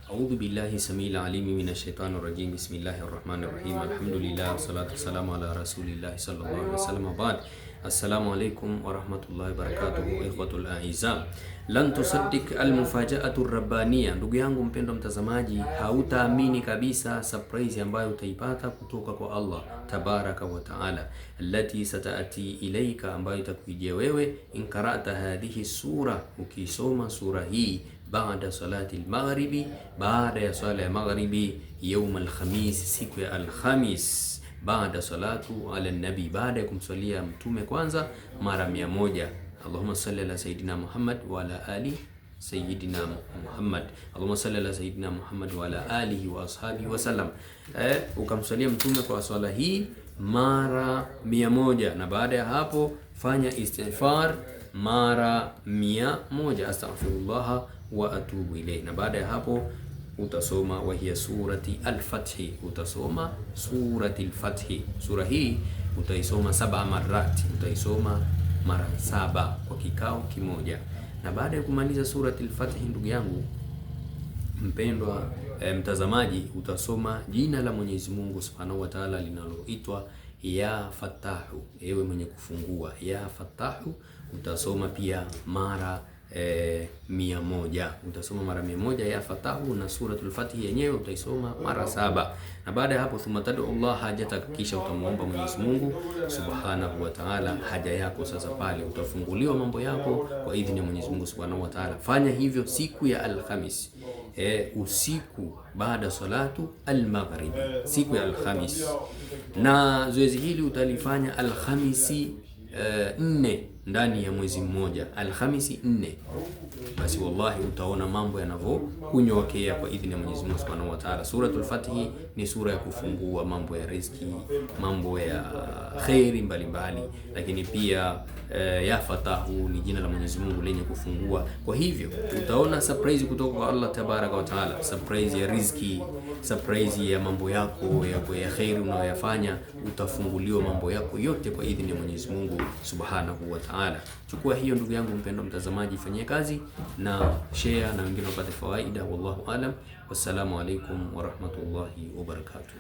A'udhu billahi samil alimi minash shaitani rajim. Bismillahir rahmanir rahim. Alhamdulillah wassalatu wassalamu ala rasulillahi sallallahu alaihi wasallam. Ba'd. Assalamu alaikum wa rahmatullahi wa barakatuh. Ikhwatul a'izza, lan tusaddiq almufaja'atu rabbaniya. Ndugu yangu mpendwa mtazamaji, hautaamini kabisa surprise ambayo utaipata kutoka kwa Allah tabaraka wa taala, allati satati ilaika, ambayo itakujia wewe in qara'ta hadhihi sura, ukisoma sura hii baada salati al-maghribi, baada ya swala ya maghribi, yaum al-khamis, siku ya al-khamis, baada salatu ala nabi, baada ya kumswalia mtume kwanza mara 100. Allahumma salli ala sayidina Muhammad wa ala ali sayidina Muhammad. Allahumma salli ala sayidina Muhammad wa ala alihi wa ashabihi wa sallam. Ukamswalia mtume kwa swala hii mara 100, na baada ya hapo fanya istighfar mara 100, astaghfirullah wa atubu ilayhi. Na baada ya hapo utasoma wahiya surati al-Fathi, utasoma surati al-Fathi. Sura hii utaisoma 7 marati, utaisoma mara 7 kwa kikao kimoja. Na baada ya kumaliza surati al-Fathi, ndugu yangu mpendwa mtazamaji, utasoma jina la Mwenyezi Mungu Subhanahu wa Ta'ala linaloitwa ya Fatahu, ewe mwenye kufungua, ya Fatahu. Utasoma pia mara 100, utasoma mara 100 ya Fatahu, na suratul Fatih yenyewe utaisoma mara 7. Na baada ya hapo thumma tad'u Allah hajataka, kisha utamuomba Mwenyezi Mungu Subhanahu wa Ta'ala haja yako. Sasa pale utafunguliwa mambo yako kwa idhini ya Mwenyezi Mungu Subhanahu wa Ta'ala. Fanya hivyo siku ya Alhamis, usiku baada salatu al-maghrib, siku ya Alhamis. Na zoezi hili utalifanya Alhamisi 4 ndani ya mwezi mmoja, Alhamisi 4. Basi wallahi utaona mambo yanavyokunyokea kwa idhini ya Mwenyezi Mungu Subhanahu wa Ta'ala. Suratul Fatih ni sura ya kufungua mambo ya riziki, mambo ya khairi mbalimbali, lakini pia ya Fatahu ni jina la Mwenyezi Mungu lenye kufungua. Kwa hivyo utaona surprise kutoka kwa Allah tabaraka wa taala, surprise ya riziki, surprise ya mambo yako ya khairi unayoyafanya. Utafunguliwa mambo yako yote kwa idhini ya Mwenyezi Mungu Subhanahu wa Ta'ala. Chukua hiyo ndugu yangu mpendwa mtazamaji, fanyia kazi na share na wengine wapate faida. Wallahu alam. Wassalamu alaikum wa rahmatullahi wa barakatuh.